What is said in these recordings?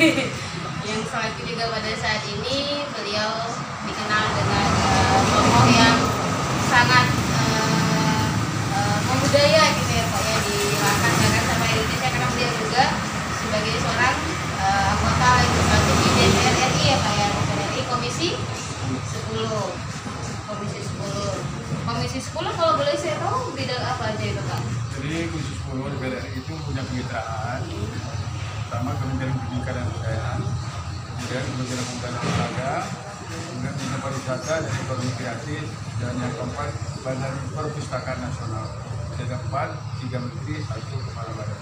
Yang selaku juga pada saat ini beliau dikenal dengan tokoh yang sangat membudaya gitu ya Pak ya, di Langkat bahkan sama Indonesia, karena beliau juga sebagai seorang anggota legislatif di DPR RI ya Pak ya, DPR RI Komisi 10. Komisi 10 kalau boleh saya tahu bidang apa aja itu Pak? Jadi Komisi 10 DPR RI itu punya kemitraan, pertama Kementerian Pendidikan dan Kebudayaan, kemudian Kementerian Pemuda dan Olahraga, kemudian Dinas Pariwisata dan Ekonomi Kreatif, dan yang keempat Badan Perpustakaan Nasional. Yang keempat 3 menteri, 1 kepala badan.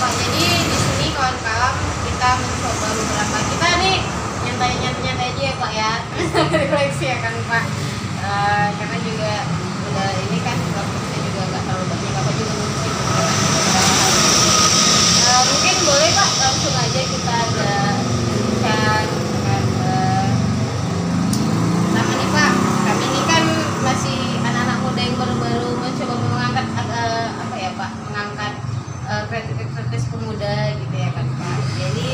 Pak, jadi di sini kawan kalam kita mencoba beberapa, kita nih nyantai aja ya Pak ya, refleksi ya kan Pak, karena juga udah ini kan waktunya juga nggak terlalu banyak, apa juga mungkin boleh Pak langsung aja kita ada kan pertama nih Pak, kami ini kan masih anak-anak muda yang baru-baru mencoba mengangkat apa ya Pak, mengangkat kreativitas pemuda gitu ya kan Pak. Jadi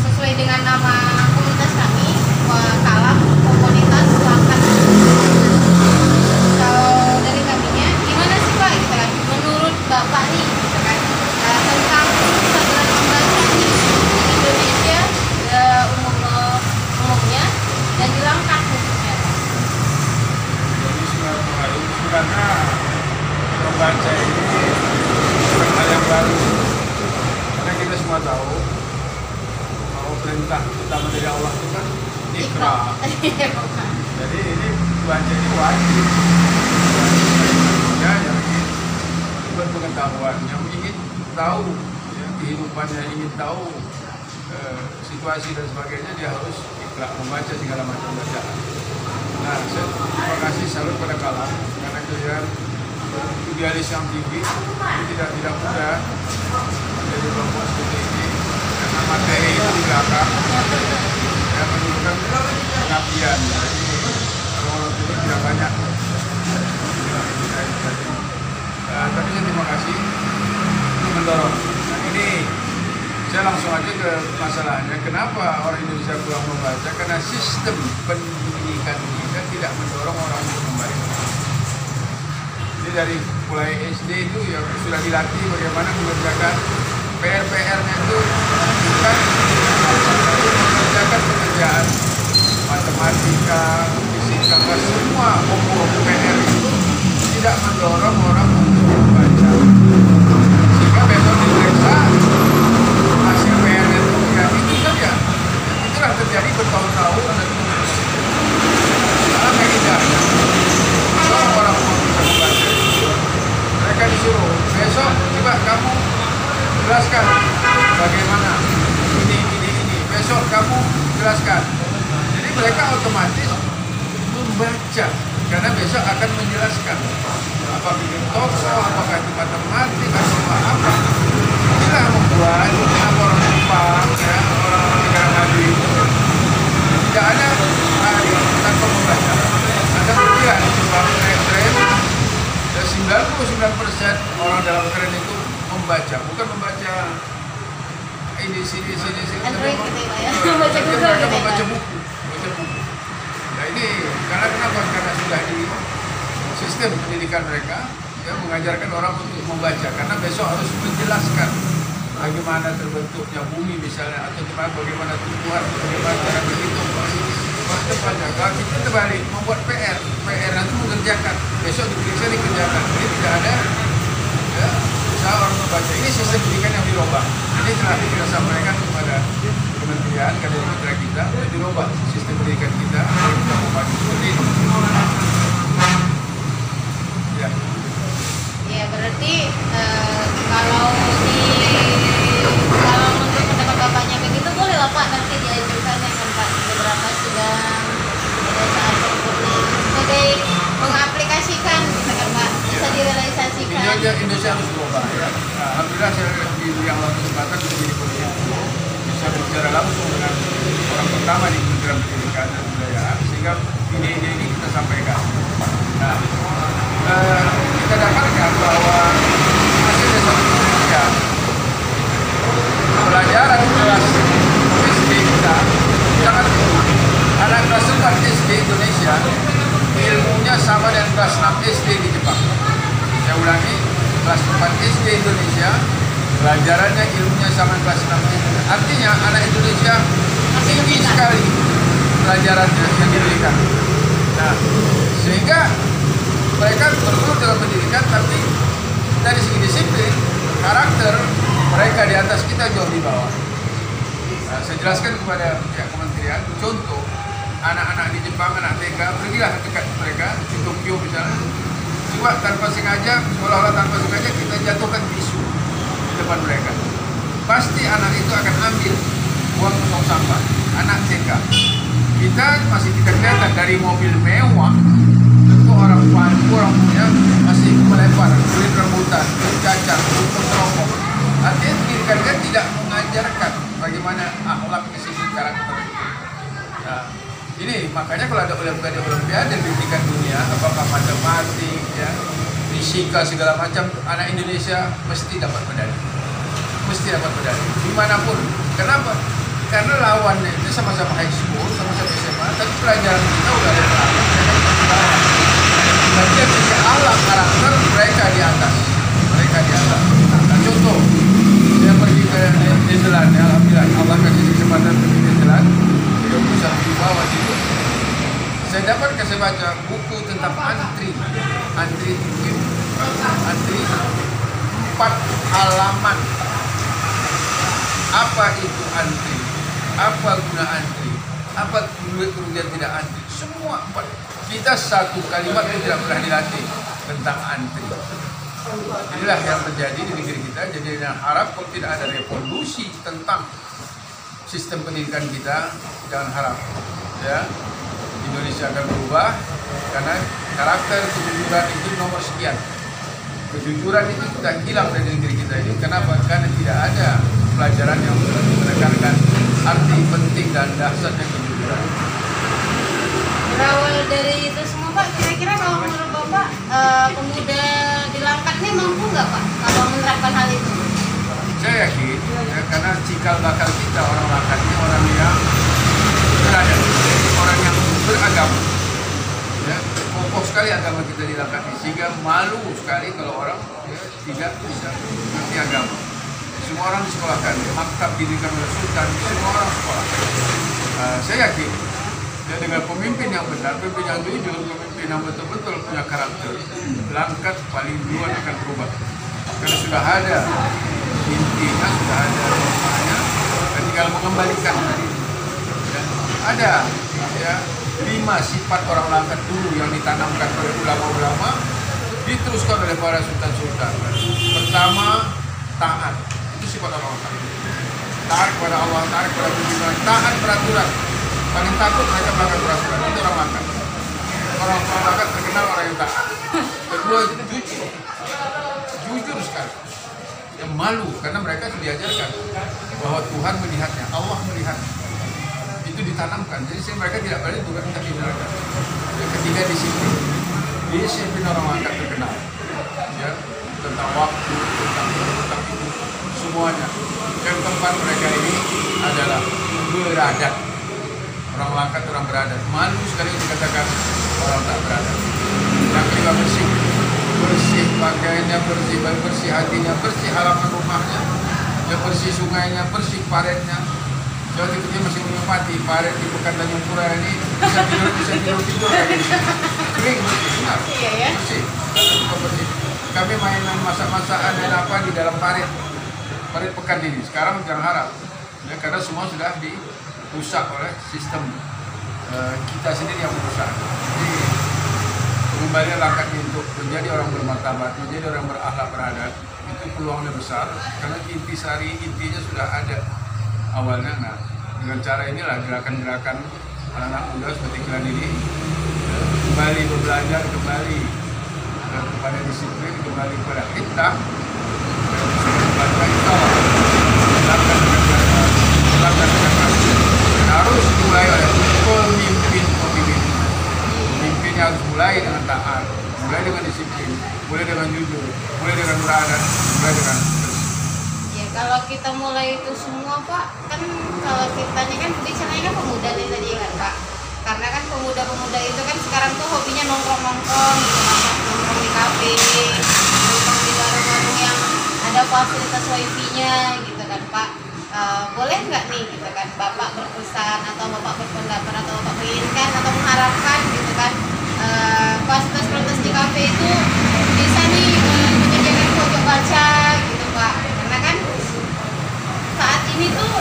sesuai dengan nama komunitas kami, Kalam Komunitas Langkat. Kalau dari kaminya, gimana sih Pak gitu kan? Menurut Bapak nih gitu kan, tentang kesadaran membaca di Indonesia umumnya dan di Langkat khususnya Pak. Jadi sebenarnya membaca ini bukan hal yang baru, karena kita semua tahu bahwa perintah utama dari Allah itu kan Iqra. Jadi ini baca ini wajib. Ya, yang ingin berpengetahuan, yang ingin tahu ya, kehidupannya, ingin tahu situasi dan sebagainya, dia harus Iqra, membaca segala macam bacaan. Nah, terima kasih salut pada Kalam karena kalian idealis yang tinggi, itu tidak mudah menjadi kelompok seperti ini, karena materi itu di belakang yang menunjukkan pengabdian. Jadi orang ini tidak banyak. Tapi saya terima kasih untuk mendorong. Nah ini saya langsung aja ke masalahnya, kenapa orang Indonesia kurang membaca? Karena sistem pendidikan kita tidak mendorong orang untuk membaca. Jadi dari mulai SD itu ya sudah dilatih bagaimana mengerjakan PR-nya itu, bukan mengerjakan pekerjaan matematika, fisika, semua pokok PR itu tidak mendorong orang untuk membaca. Sehingga besok diperiksa hasil PR-nya itu ya itu saja. Itulah terjadi bertahun-tahun dan terus. Karena tidak orang bisa membaca. Mereka disuruh besok coba kamu jelaskan bagaimana ini. Besok kamu jelaskan. Jadi mereka otomatis membaca karena besok akan menjelaskan apa bikin toko, apakah itu matematik atau apa. Inilah membuat orang Jepang, ya, orang negara maju itu tidak ada hari tanpa membaca. Ada kemudian Jepang tren dan 99% orang dalam tren itu membaca, bukan membaca ini sini. Android gitu ya, membaca Google gitu ya. membaca buku. Nah ini karena kenapa? Karena sudah di sistem pendidikan mereka ya, mengajarkan orang untuk membaca, karena besok harus menjelaskan bagaimana terbentuknya bumi misalnya, atau bagaimana tumbuhan, bagaimana cara berhitung. Kalau kita terbalik membuat PR itu mengerjakan, besok diperiksa dikerjakan. Ini tidak ada ya, usaha orang membaca. Ini sistem pendidikan yang dirubah. Ini telah kita sampaikan kepada kementerian, kader mitra kita untuk dirubah sistem pendidikan kita agar kita membantu seperti itu. Ya. Ya berarti kalau menurut pendapat Bapaknya begitu boleh lah Pak nanti diajukan ya kan Pak beberapa sidang pada saat berikutnya sebagai mengaplikasikan gitu kan Pak, bisa direalisasikan. Indonesia harus berubah ya. Nah, alhamdulillah saya diberi Allah kesempatan menjadi pemimpin, bisa berbicara langsung dengan orang pertama di Kementerian Pendidikan dan Kebudayaan, sehingga ide-ide ini kita sampaikan. Nah, kita dapatkan bahwa masih ada satu SD Indonesia ilmunya sama dengan kelas 6 SD di Jepang. Saya ulangi, kelas 4 SD Indonesia pelajarannya ilmunya sama dengan kelas 6 SD. Artinya anak Indonesia tinggi sekali pelajarannya yang diberikan. Nah, sehingga mereka perlu dalam pendidikan, tapi dari segi disiplin, karakter mereka di atas kita jauh di bawah. Nah, saya jelaskan kepada pihak kementerian, contoh anak-anak di Jepang, anak TK, pergilah dekat mereka di Tokyo misalnya, coba tanpa sengaja, seolah-olah tanpa sengaja kita jatuhkan tisu di depan mereka. Pasti anak itu akan ambil buang tong sampah. Anak TK, kita masih tidak kelihatan dari mobil mewah, tentu orang punya masih melempar kulit rambutan, kulit cacang, untuk rokok. Artinya pendidikan kan tidak mengajarkan bagaimana akhlak, disiplin, karakter. Nah, ini makanya kalau ada olimpiade di tingkat dunia, apakah matematik, ya, fisika segala macam, anak Indonesia mesti dapat medali, dimanapun. Kenapa? Karena lawannya itu sama-sama high school, sama-sama SMA, tapi pelajaran kita udah ada pelajaran. Bagian segi alam karakter mereka di atas. Nah, contoh, saya pergi ke Netherlands, ya, alhamdulillah Allah kasih kesempatan pergi ke Netherlands, dia bisa dibawa itu. Saya dapat kasih baca buku tentang antri 4 halaman. Apa itu antri? Apa guna antri? Apa kerugian tidak antri? Semua 4. Kita satu kalimat pun tidak pernah dilatih tentang antri. Inilah yang terjadi di negeri kita. Jadi yang harap kalau tidak ada revolusi tentang sistem pendidikan kita, jangan harap ya Indonesia akan berubah, karena karakter kejujuran itu nomor sekian. Kejujuran itu sudah hilang dari negeri kita ini. Kenapa? Karena tidak ada pelajaran yang menekankan arti penting dan dasarnya kejujuran. Berawal dari itu semua Pak, kira-kira kalau menurut Bapak pemuda di Langkat ini mampu nggak Pak kalau menerapkan hal itu? Saya yakin, ya, karena cikal bakal kita orang Langkat ini orang yang berada, orang yang beragama. Ya, kokoh sekali agama kita di Langkat ini, sehingga malu sekali kalau orang ya, tidak bisa mengerti agama. Semua orang disekolahkan, maktab didirikan oleh Sultan, semua orang sekolah. Saya yakin ya, dengan pemimpin yang benar, pemimpin yang jujur, pemimpin yang betul-betul punya karakter, Langkat paling duluan akan berubah. Karena sudah ada intinya, sudah ada normanya, dan tinggal mengembalikan tadi. Ya, ada ya 5 sifat orang Langkat dulu yang ditanamkan oleh ulama-ulama, diteruskan oleh para sultan-sultan. Pertama, taat. Itu sifat orang Langkat. Taat kepada Allah, taat kepada pimpinan, taat peraturan. Paling takut mereka melanggar peraturan. Itu orang Langkat. Orang Langkat terkenal orang yang taat. Kedua, jujur sekali. Yang malu karena mereka sudah diajarkan bahwa Tuhan melihatnya, Allah melihatnya. Itu ditanamkan. Jadi mereka tidak boleh juga minta mereka. Yang ketiga, disiplin. Disiplin orang Langkat terkenal. Ya, tentang waktu, tentang itu, semuanya. Yang keempat, mereka ini adalah beradat. Orang Langkat orang beradat. Malu sekali dikatakan orang tak beradat. Yang kelima, bersih. Bersih pakaiannya, bersih hatinya, bersih halaman rumahnya, ya, bersih sungainya, bersih paretnya. Jauh tiba-tiba masih menikmati paret di Pekan Tanjung Pura ini, bisa tidur kering, benar, bersih, bersih. Kami mainan masak-masakan dan apa di dalam paret Pekan ini. Sekarang jangan harap, ya, karena semua sudah dirusak oleh sistem kita sendiri yang merusak. Jadi kembali Langkat untuk menjadi orang bermartabat, menjadi orang berakhlak beradab, itu peluangnya besar karena intinya sudah ada awalnya. Nah, dengan cara inilah gerakan-gerakan anak-anak muda seperti kalian ini kembali berbelajar, kembali kepada disiplin, kembali kepada hikmah, dan harus dimulai oleh pemimpin. Pemimpinnya harus mulai dengan taat, mulai dengan disiplin, mulai dengan jujur, mulai dengan beradab, mulai dengan ya. Kalau kita mulai itu semua Pak, kan kalau kita ini kan bicaranya kan pemuda nih tadi kan Pak. karena kan pemuda-pemuda itu kan sekarang tuh hobinya nongkrong-nongkrong gitu, nongkrong di kafe, nongkrong di warung-warung yang ada fasilitas wifi-nya gitu kan Pak. Boleh nggak nih gitu kan Bapak berpesan atau Bapak berpendapat atau Bapak menginginkan atau mengharapkan gitu kan fasilitas di kafe itu bisa nih menyediakan pojok baca gitu Pak, karena kan saat ini tuh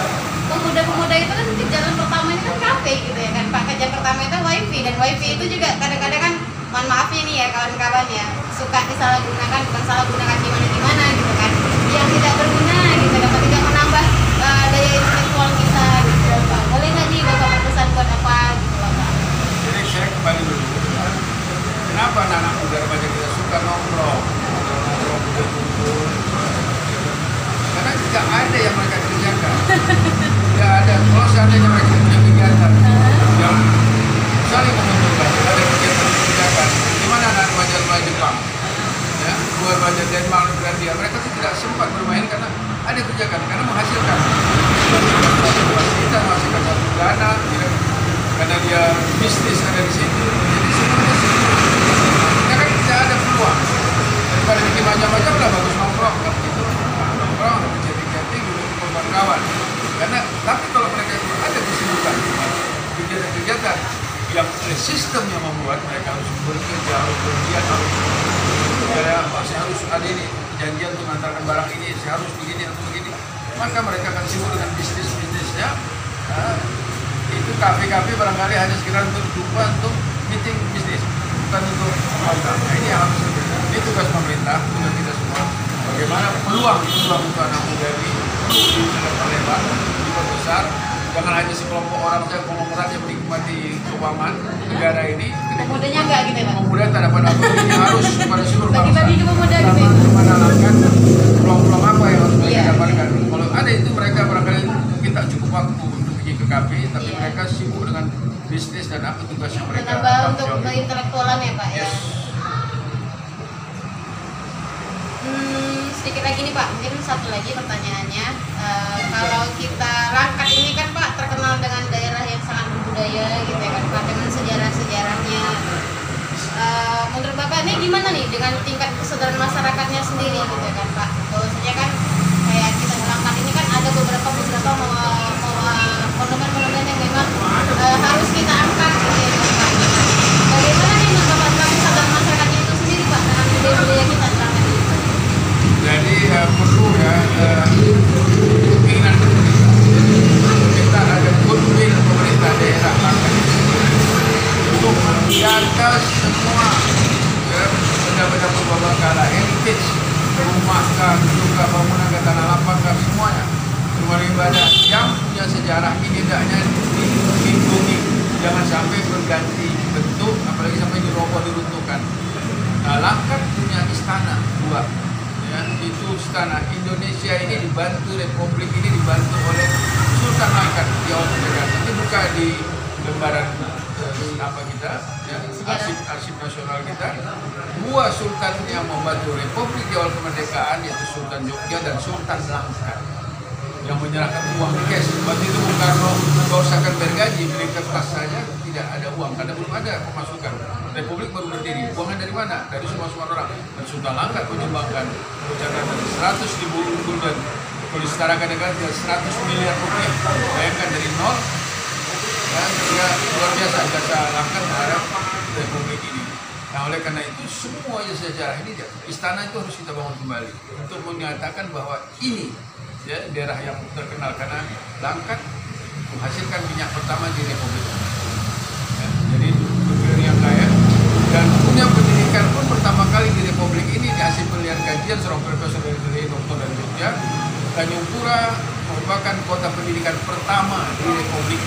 pemuda-pemuda itu kan kegiatan pertama ini kan kafe gitu ya kan Pak, kegiatan pertama itu wifi, dan wifi itu juga kadang-kadang kan mohon maaf nih ya kawan-kawan ya, suka disalahgunakan, bukan salah gunakan gimana-gimana gitu kan, yang tidak berguna gitu, dapat tidak menambah daya intelektual kita gitu ya Pak. Boleh nggak nih Bapak berpesan buat apa gitu loh Pak? Jadi saya kembali dulu, kenapa anak-anak muda remaja kita suka nongkrong kumpul, karena tidak ada yang mereka kerjakan. Tidak ada, kalau seandainya mereka punya kegiatan yang saling menguntungkan, ada kegiatan kerjakan. Gimana anak remaja Jepang, ya, dua remaja Denmark, Finlandia, mereka tuh tidak sempat bermain karena ada kerjakan, karena menghasilkan. Kita menghasilkan satu dana, ya, karena dia bisnis ada di situ, jadi semuanya karena kan tidak ada peluang. Daripada bikin macam-macam lah, bagus nongkrong, kan gitu. Nongkrong, chatting-chatting, duduk kawan. Karena, tapi kalau mereka itu ada kesibukan, kegiatan-kegiatan yang sistem yang membuat mereka harus bekerja, harus bergiat, harus ada ini perjanjian untuk mengantarkan barang ini, saya harus begini atau begini, maka mereka akan sibuk dengan bisnisnya. Itu kafe-kafe barangkali hanya sekedar untuk jumpa untuk meeting bisnis, bukan untuk apa. Nah, ini yang harus ini tugas pemerintah, tugas kita semua. Bagaimana peluang untuk anak muda ini diperlebar, diperbesar. Jangan hanya sekelompok orang saja konglomerat yang menikmati keuangan negara ini. Pemudanya enggak gitu ya Pak? Pemuda tak dapat apa, ini harus pada seluruh bangsa. Bagi-bagi ke pemuda gitu ya? Menanamkan peluang-peluang apa yang harus mereka dapatkan. Kalau ada itu mereka barangkali kita cukup waktu untuk pergi ke kafe, tapi mereka sibuk dengan bisnis dan apa tugasnya mereka. Menambah untuk keintelektualan ya Pak ya. Sedikit lagi nih Pak, mungkin satu lagi pertanyaannya. Kalau kita Langkat ini kan Pak terkenal dengan daerah yang sangat berbudaya gitu ya kan Pak, dengan sejarah-sejarahnya. Menurut Bapak ini gimana nih dengan tingkat kesadaran masyarakatnya sendiri gitu ya kan Pak? Bahwasanya kan kayak kita Langkat ini kan ada beberapa monumen-monumen yang memang harus kita angkat gitu ya kan Pak. Bagaimana nih menurut Bapak kesadaran masyarakatnya itu sendiri Pak dengan budaya-budaya kita di Langkat ini? Jadi perlu ya keinginan pemerintah. Kita ada goodwill pemerintah daerah Langkat untuk menjaga semua ya, benda-benda purbakala, heritage, rumah kah, juga bangunan ke tanah lapang kah, semuanya rumah ibadah yang punya sejarah ini hendaknya dilindungi, jangan sampai berganti bentuk, apalagi sampai diroboh, diruntuhkan. Nah, Langkat punya istana dua. Ya, itu istana Indonesia ini dibantu, Republik ini dibantu oleh Sultan Langkat di awal kemerdekaan. Nanti buka di lembaran apa kita, ya, arsip nasional kita. Dua sultan yang membantu Republik di awal kemerdekaan yaitu Sultan Jogja dan Sultan Langkat yang menyerahkan uang cash. Waktu itu Bung Karno mengusahakan bergaji, beli kertas saja tidak ada uang karena belum ada pemasukan. Republik baru berdiri. Uangnya dari mana? Dari semua orang. Dan Sultan Langkat menyumbangkan cadangan 100.000 gulden. Kalau disetarakan dengan 100 miliar rupiah. Bayangkan dari nol. Dan juga luar biasa jasa Langkat terhadap Republik ini. Nah, oleh karena itu semuanya sejarah ini istana itu harus kita bangun kembali untuk menyatakan bahwa ini ya, daerah yang terkenal karena Langkat menghasilkan minyak pertama di Republik. Ya, jadi negeri yang kaya dan punya pendidikan pun pertama kali di Republik ini di hasil penelitian kajian seorang profesor dari Doktor dari Jogja. Tanjung Pura merupakan kota pendidikan pertama di Republik.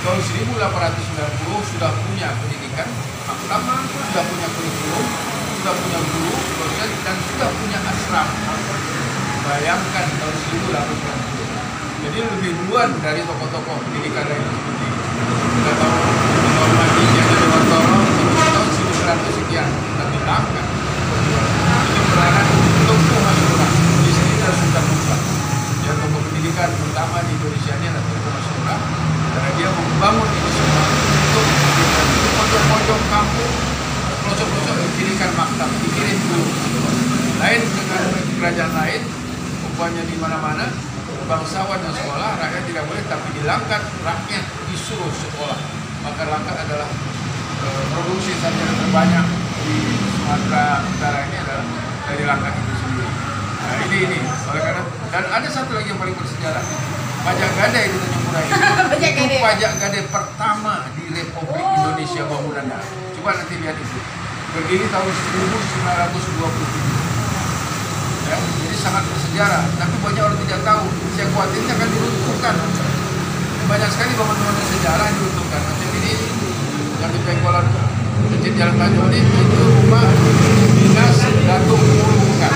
Tahun 1890 sudah punya pendidikan, pertama sudah punya kurikulum, sudah punya guru, dosen, dan sudah punya asrama. Bayangkan tahun 1890. Jadi lebih duluan dari tokoh-tokoh pendidikan lain seperti kita tahu tahun Madinya dari Wartoro tahun 1900 sekian, tapi Langkat ini peranan untuk Masura. Di sini kita sudah buka. Ya, tokoh pendidikan pertama di Indonesia ini adalah Masura, karena dia membangun ini semua untuk lain dengan kerajaan lain, umpamanya di mana-mana bangsawan yang sekolah, rakyat tidak boleh, tapi di Langkat rakyat disuruh sekolah. Maka Langkat adalah produksi sarjana terbanyak di Sumatera Utara ini adalah dari Langkat itu sendiri. Nah ini oleh karena, dan ada satu lagi yang paling bersejarah, pajak gadai di Tanjung Pura ini. Itu pajak gadai pertama di Republik Indonesia bangunannya. Coba nanti lihat itu. Berdiri tahun 1927. Ya, jadi sangat bersejarah, tapi banyak orang tidak tahu. Saya khawatirnya akan diruntuhkan. Banyak sekali bangunan sejarah yang diruntuhkan. Macam ini yang di Pengkolan Masjid Jalan Tanjung ini, itu rumah dinas Datuk Mulukan.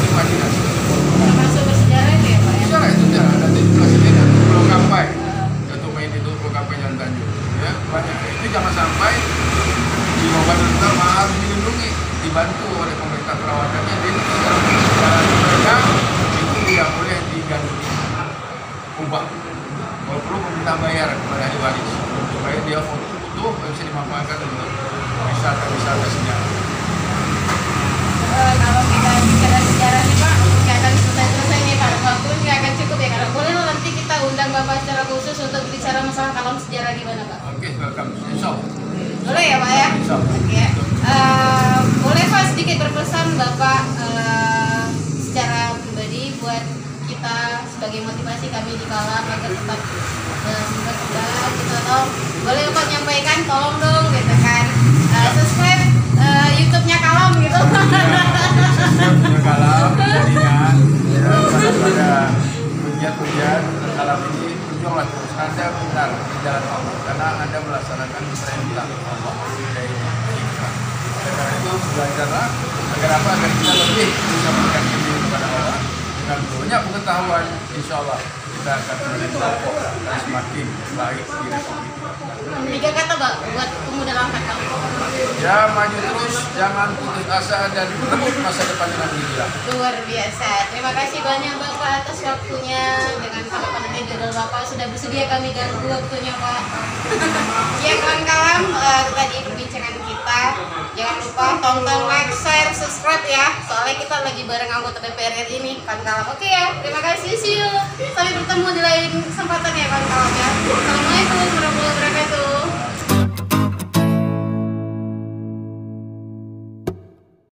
Rumah dinas. Termasuk bersejarah itu ya Pak ya? Sejarah itu sejarah. Dan itu masjidnya Datuk Pulau Kampai. Datuk main itu Pulau Kampai Jalan Tanjung. Ya, banyak. Itu jangan sampai di Mobatul harus dilindungi, dibantu oleh pemerintah perawatannya. Jadi dalam sejarah mereka itu tidak boleh diganti ubah. Kalau perlu pemerintah bayar kepada ahli waris supaya dia utuh bisa dimanfaatkan untuk wisata sejarah. Kalau kita bicara sejarah nih Pak, nggak akan selesai nih Pak. Waktu nggak akan cukup ya. Kalau boleh nanti kita undang Bapak secara khusus untuk bicara masalah Kalam sejarah gimana Pak? Oke, welcome. Insya Allah. Boleh ya Pak ya? Insya Allah. Oke. Boleh Pak sedikit berpesan Bapak secara pribadi buat kita sebagai motivasi kami di Kalam agar tetap berkembang gitu, atau boleh Bapak nyampaikan tolong dong gitu kan subscribe YouTube-nya Kalam gitu. Subscribe Kalam, jaringan ya, pada pegiat-pegiat Kalam ini berjuanglah terus. Anda benar di jalan Allah karena Anda melaksanakan perintah Allah dari ikhlas. Karena itu belajarlah agar apa? Agar kita lebih bisa mendekatkan diri kepada Allah. Dengan banyak pengetahuan, insya Allah kita akan menjadi pokok dan semakin baik di Republik. 3 kata Pak buat pemuda Langkat Kalam. Ya, maju terus, jangan putus asa dan rebut masa depan dengan gila. Luar biasa. Terima kasih banyak Bapak atas waktunya. Dengan harapan jadwal Bapak sudah bersedia kami ganggu waktunya Pak. Ya kawan Kalam, itu tadi perbincangan kita. Jangan lupa tonton, like, share, subscribe ya. Soalnya kita lagi bareng anggota DPR RI ini kawan Kalam. Oke ya, terima kasih. See you. Sampai bertemu di lain kesempatan ya kawan Kalam ya. Assalamualaikum.